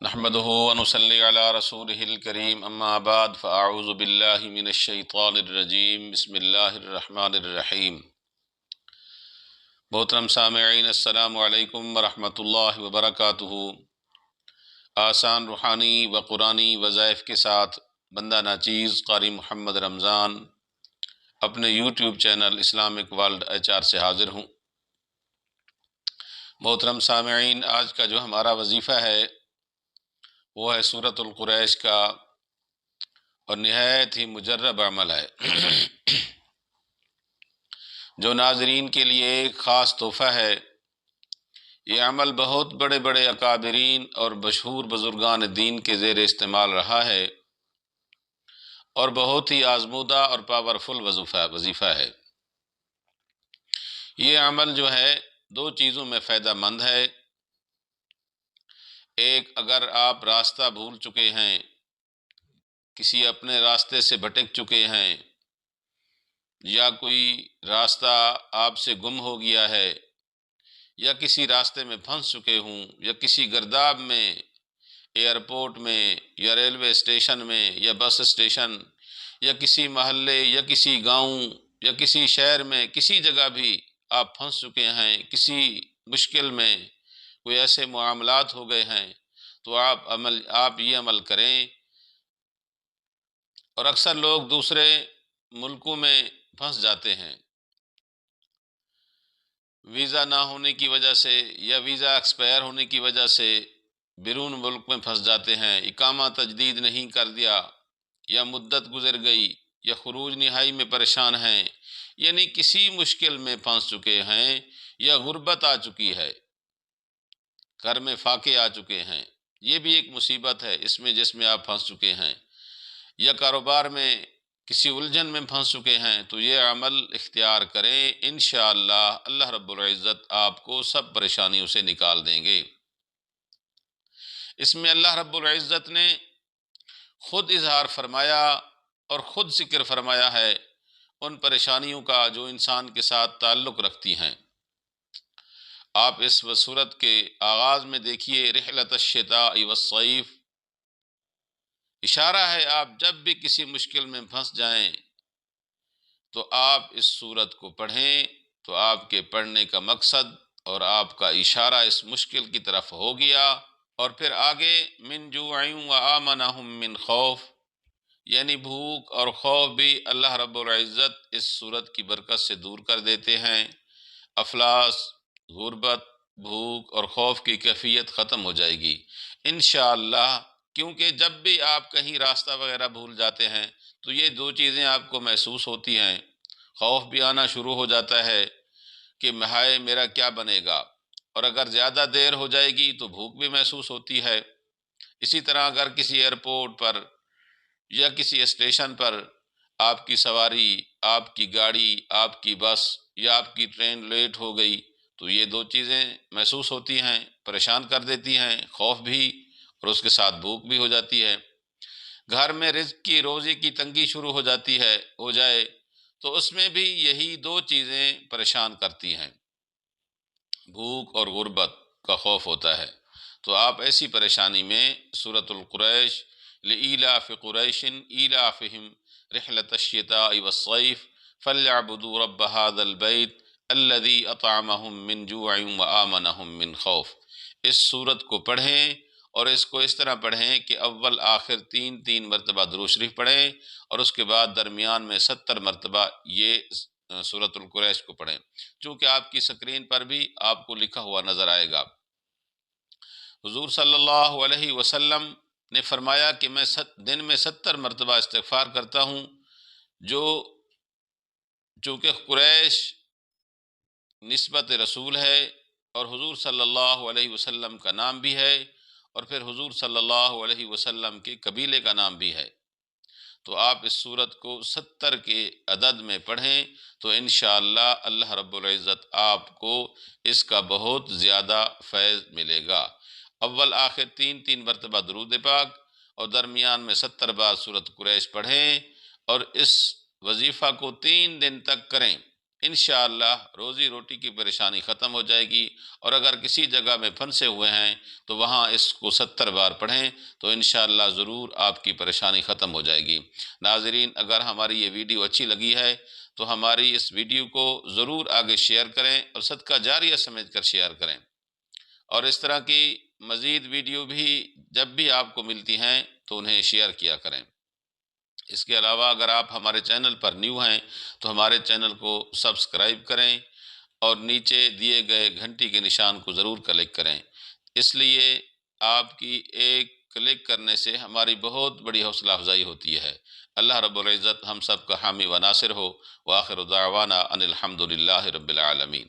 نحمده ونصلي على رسوله الكريم اما بعد فاعوذ بالله من الشیطان الرجیم بسم اللہ الرحمن الرحیم۔ محترم سامعین، السلام علیکم ورحمۃ اللہ وبرکاتہ۔ آسان روحانی و قرآنی وظائف کے ساتھ بندہ ناچیز قاری محمد رمضان اپنے YouTube channel Islamic world HR سے حاضر ہوں۔ محترم سامعین، آج کا جو ہمارا وظیفہ ہے وہ ہے سورۃ القریش کا، اور نہایت ہی مجرب عمل ہے جو ناظرین کے لیے ایک خاص تحفہ ہے۔ یہ عمل بہت بڑے بڑے اکابرین اور مشہور بزرگان دین کے زیر استعمال رہا ہے، اور بہت ہی آزمودہ اور پاورفل وظیفہ ہے۔ یہ عمل جو ہے دو چیزوں میں فائدہ مند ہے۔ ایک، اگر آپ راستہ بھول چکے ہیں، کسی اپنے راستے سے بھٹک چکے ہیں، یا کوئی راستہ آپ سے گم ہو گیا ہے، یا کسی راستے میں پھنس چکے ہوں، یا کسی گرداب میں، ایئرپورٹ میں، یا ریلوے اسٹیشن میں، یا بس اسٹیشن، یا کسی محلے، یا کسی گاؤں، یا کسی شہر میں، کسی جگہ بھی آپ پھنس چکے ہیں، کسی مشکل میں کوئی ایسے معاملات ہو گئے ہیں، تو آپ یہ عمل کریں۔ اور اکثر لوگ دوسرے ملکوں میں پھنس جاتے ہیں ویزا نہ ہونے کی وجہ سے، یا ویزا ایکسپائر ہونے کی وجہ سے بیرون ملک میں پھنس جاتے ہیں، اقامہ تجدید نہیں کر دیا، یا مدت گزر گئی، یا خروج نہائی میں پریشان ہیں، یعنی کسی مشکل میں پھنس چکے ہیں، یا غربت آ چکی ہے، گھر میں فاقے آ چکے ہیں۔ یہ بھی ایک مصیبت ہے جس میں آپ پھنس چکے ہیں، یا کاروبار میں کسی الجھن میں پھنس چکے ہیں، تو یہ عمل اختیار کریں، انشاءاللہ اللہ رب العزت آپ کو سب پریشانیوں سے نکال دیں گے۔ اس میں اللہ رب العزت نے خود اظہار فرمایا اور خود ذکر فرمایا ہے ان پریشانیوں کا جو انسان کے ساتھ تعلق رکھتی ہیں۔ آپ اس سورت کے آغاز میں دیکھیے، رحلۃ الشتاء والصیف، اشارہ ہے آپ جب بھی کسی مشکل میں پھنس جائیں تو آپ اس سورت کو پڑھیں، تو آپ کے پڑھنے کا مقصد اور آپ کا اشارہ اس مشکل کی طرف ہو گیا۔ اور پھر آگے من جوع وآمنہم من خوف، یعنی بھوک اور خوف بھی اللہ رب العزت اس سورت کی برکت سے دور کر دیتے ہیں۔ افلاس، غربت، بھوک اور خوف کی کیفیت ختم ہو جائے گی انشاءاللہ، کیونکہ جب بھی آپ کہیں راستہ وغیرہ بھول جاتے ہیں تو یہ دو چیزیں آپ کو محسوس ہوتی ہیں۔ خوف بھی آنا شروع ہو جاتا ہے کہ ہائے میرا کیا بنے گا، اور اگر زیادہ دیر ہو جائے گی تو بھوک بھی محسوس ہوتی ہے۔ اسی طرح اگر کسی ایئرپورٹ پر یا کسی اسٹیشن پر آپ کی سواری، آپ کی گاڑی، آپ کی بس یا آپ کی ٹرین لیٹ ہو گئی تو یہ دو چیزیں محسوس ہوتی ہیں، پریشان کر دیتی ہیں، خوف بھی اور اس کے ساتھ بھوک بھی ہو جاتی ہے۔ گھر میں رزق کی، روزی کی تنگی شروع ہو جائے تو اس میں بھی یہی دو چیزیں پریشان کرتی ہیں، بھوک اور غربت کا خوف ہوتا ہے۔ تو آپ ایسی پریشانی میں سورۃ القریش، لإیلاف قریش ایلافہم رحلۃ الشتاء والصیف فلیعبدوا رب ھذا البیت الذی اطعمہم من جوع وآمنہم من خوف، اس سورت کو پڑھیں، اور اس کو اس طرح پڑھیں کہ اول آخر تین مرتبہ درود شریف پڑھیں، اور اس کے بعد درمیان میں 70 مرتبہ یہ سورۃ القریش کو پڑھیں، چونکہ آپ کی سکرین پر بھی آپ کو لکھا ہوا نظر آئے گا۔ حضور صلی اللہ علیہ وسلم نے فرمایا کہ میں دن میں 70 مرتبہ استغفار کرتا ہوں، جو چونکہ قریش نسبت رسول ہے اور حضور صلی اللہ علیہ وسلم کا نام بھی ہے، اور پھر حضور صلی اللہ علیہ وسلم کے قبیلے کا نام بھی ہے، تو آپ اس سورت کو 70 کے عدد میں پڑھیں تو انشاءاللہ اللہ رب العزت آپ کو اس کا بہت زیادہ فیض ملے گا۔ اول آخر تین مرتبہ درود پاک، اور درمیان میں 70 بار سورت قریش پڑھیں، اور اس وظیفہ کو 3 دن تک کریں۔ انشاءاللہ روزی روٹی کی پریشانی ختم ہو جائے گی۔ اور اگر کسی جگہ میں پھنسے ہوئے ہیں تو وہاں اس کو 70 بار پڑھیں تو انشاءاللہ ضرور آپ کی پریشانی ختم ہو جائے گی۔ ناظرین، اگر ہماری یہ ویڈیو اچھی لگی ہے تو ہماری اس ویڈیو کو ضرور آگے شیئر کریں اور صدقہ جاریہ سمجھ کر شیئر کریں، اور اس طرح کی مزید ویڈیو بھی جب بھی آپ کو ملتی ہیں تو انہیں شیئر کیا کریں۔ اس کے علاوہ اگر آپ ہمارے چینل پر نیو ہیں تو ہمارے چینل کو سبسکرائب کریں اور نیچے دیے گئے گھنٹی کے نشان کو ضرور کلک کریں، اس لیے آپ کی ایک کلک کرنے سے ہماری بہت بڑی حوصلہ افزائی ہوتی ہے۔ اللہ رب العزت ہم سب کا حامی و ناصر ہو۔ وآخر دعوانا ان الحمد للہ رب العالمین۔